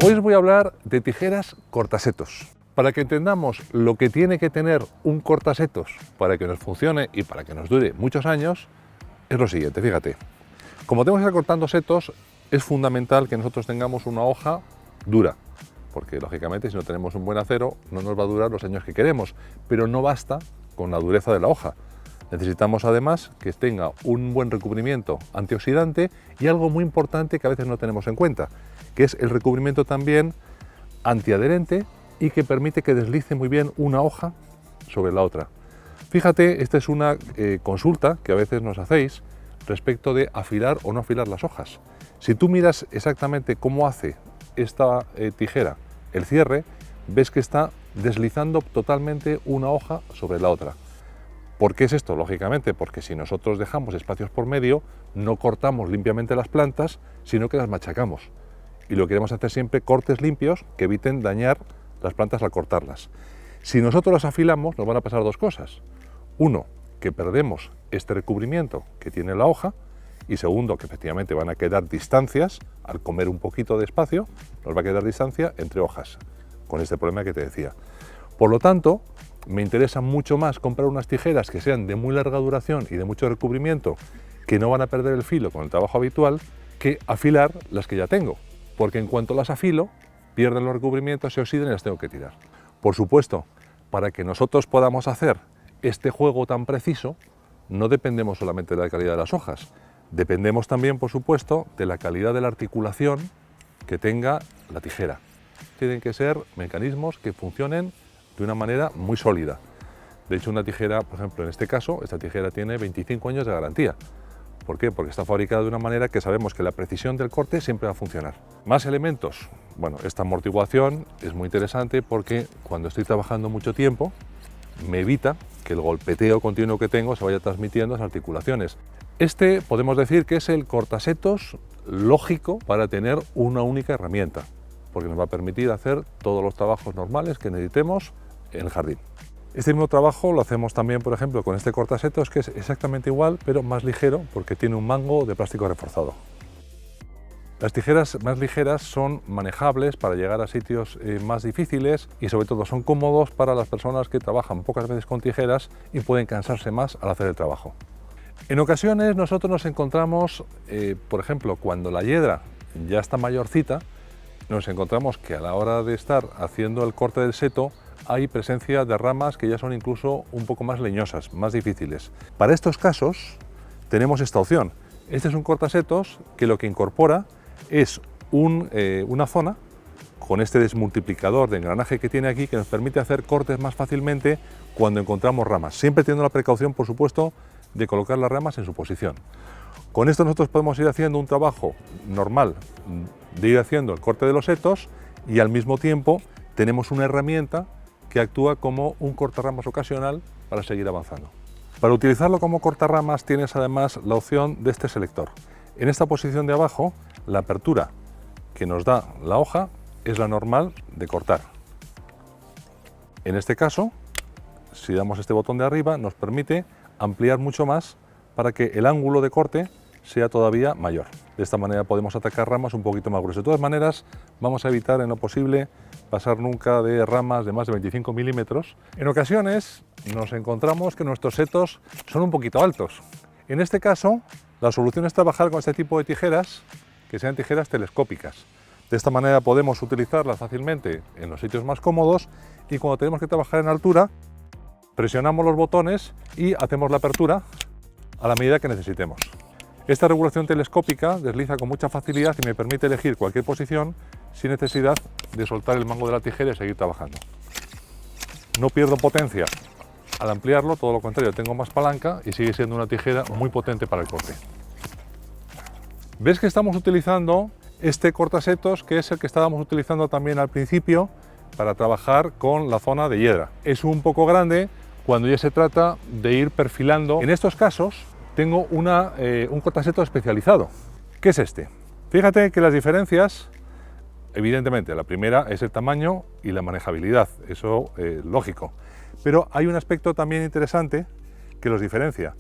Hoy os voy a hablar de tijeras cortasetos. Para que entendamos lo que tiene que tener un cortasetos para que nos funcione y para que nos dure muchos años, es lo siguiente, fíjate. Como tenemos que ir cortando setos, es fundamental que nosotros tengamos una hoja dura, porque lógicamente si no tenemos un buen acero no nos va a durar los años que queremos, pero no basta con la dureza de la hoja. Necesitamos además que tenga un buen recubrimiento antioxidante y algo muy importante que a veces no tenemos en cuenta, que es el recubrimiento también antiadherente y que permite que deslice muy bien una hoja sobre la otra. Fíjate, esta es una consulta que a veces nos hacéis respecto de afilar o no afilar las hojas. Si tú miras exactamente cómo hace esta tijera el cierre, ves que está deslizando totalmente una hoja sobre la otra. ¿Por qué es esto? Lógicamente, porque si nosotros dejamos espacios por medio, no cortamos limpiamente las plantas, sino que las machacamos. Y lo que queremos hacer siempre cortes limpios que eviten dañar las plantas al cortarlas. Si nosotros las afilamos, nos van a pasar dos cosas. Uno, que perdemos este recubrimiento que tiene la hoja, y segundo, que efectivamente van a quedar distancias, al comer un poquito de espacio, nos va a quedar distancia entre hojas, con este problema que te decía. Por lo tanto, me interesa mucho más comprar unas tijeras que sean de muy larga duración y de mucho recubrimiento, que no van a perder el filo con el trabajo habitual, que afilar las que ya tengo, porque en cuanto las afilo, pierden los recubrimientos, se oxidan y las tengo que tirar. Por supuesto, para que nosotros podamos hacer este juego tan preciso, no dependemos solamente de la calidad de las hojas, dependemos también, por supuesto, de la calidad de la articulación que tenga la tijera. Tienen que ser mecanismos que funcionen de una manera muy sólida. De hecho, una tijera, por ejemplo, en este caso, esta tijera tiene 25 años de garantía. ¿Por qué? Porque está fabricada de una manera que sabemos que la precisión del corte siempre va a funcionar. Más elementos. Bueno, esta amortiguación es muy interesante porque cuando estoy trabajando mucho tiempo, me evita que el golpeteo continuo que tengo se vaya transmitiendo a las articulaciones. Este podemos decir que es el cortasetos lógico para tener una única herramienta, porque nos va a permitir hacer todos los trabajos normales que necesitemos en el jardín. Este mismo trabajo lo hacemos también, por ejemplo, con este cortasetos, que es exactamente igual, pero más ligero, porque tiene un mango de plástico reforzado. Las tijeras más ligeras son manejables para llegar a sitios más difíciles y sobre todo son cómodos para las personas que trabajan pocas veces con tijeras y pueden cansarse más al hacer el trabajo. En ocasiones nosotros nos encontramos, por ejemplo, cuando la hiedra ya está mayorcita, nos encontramos que a la hora de estar haciendo el corte del seto hay presencia de ramas que ya son incluso un poco más leñosas, más difíciles. Para estos casos tenemos esta opción. Este es un cortasetos que lo que incorpora es una zona con este desmultiplicador de engranaje que tiene aquí que nos permite hacer cortes más fácilmente cuando encontramos ramas, siempre teniendo la precaución, por supuesto, de colocar las ramas en su posición. Con esto nosotros podemos ir haciendo un trabajo normal de ir haciendo el corte de los setos y al mismo tiempo tenemos una herramienta que actúa como un cortarramas ocasional para seguir avanzando. Para utilizarlo como cortarramas tienes además la opción de este selector. En esta posición de abajo, la apertura que nos da la hoja es la normal de cortar. En este caso, si damos este botón de arriba, nos permite ampliar mucho más para que el ángulo de corte sea todavía mayor. De esta manera podemos atacar ramas un poquito más gruesas. De todas maneras, vamos a evitar en lo posible pasar nunca de ramas de más de 25 milímetros. En ocasiones nos encontramos que nuestros setos son un poquito altos. En este caso, la solución es trabajar con este tipo de tijeras, que sean tijeras telescópicas. De esta manera podemos utilizarlas fácilmente en los sitios más cómodos y cuando tenemos que trabajar en altura, presionamos los botones y hacemos la apertura a la medida que necesitemos. Esta regulación telescópica desliza con mucha facilidad y me permite elegir cualquier posición sin necesidad de soltar el mango de la tijera y seguir trabajando. No pierdo potencia al ampliarlo, todo lo contrario, tengo más palanca y sigue siendo una tijera muy potente para el corte. ¿Ves que estamos utilizando este cortasetos, que es el que estábamos utilizando también al principio para trabajar con la zona de hiedra? Es un poco grande cuando ya se trata de ir perfilando. En estos casos tengo un cortasetos especializado. ¿Qué es este? Fíjate que las diferencias, evidentemente, la primera es el tamaño y la manejabilidad, eso lógico. Pero hay un aspecto también interesante que los diferencia.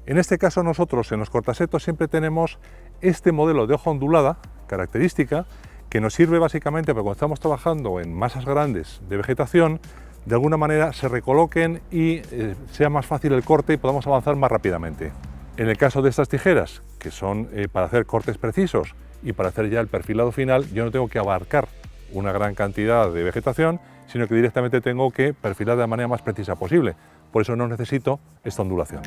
En este caso nosotros en los cortasetos siempre tenemos este modelo de hoja ondulada, característica, que nos sirve básicamente para cuando estamos trabajando en masas grandes de vegetación, de alguna manera se recoloquen y sea más fácil el corte y podamos avanzar más rápidamente. En el caso de estas tijeras, que son para hacer cortes precisos y para hacer ya el perfilado final, yo no tengo que abarcar una gran cantidad de vegetación, sino que directamente tengo que perfilar de la manera más precisa posible. Por eso no necesito esta ondulación.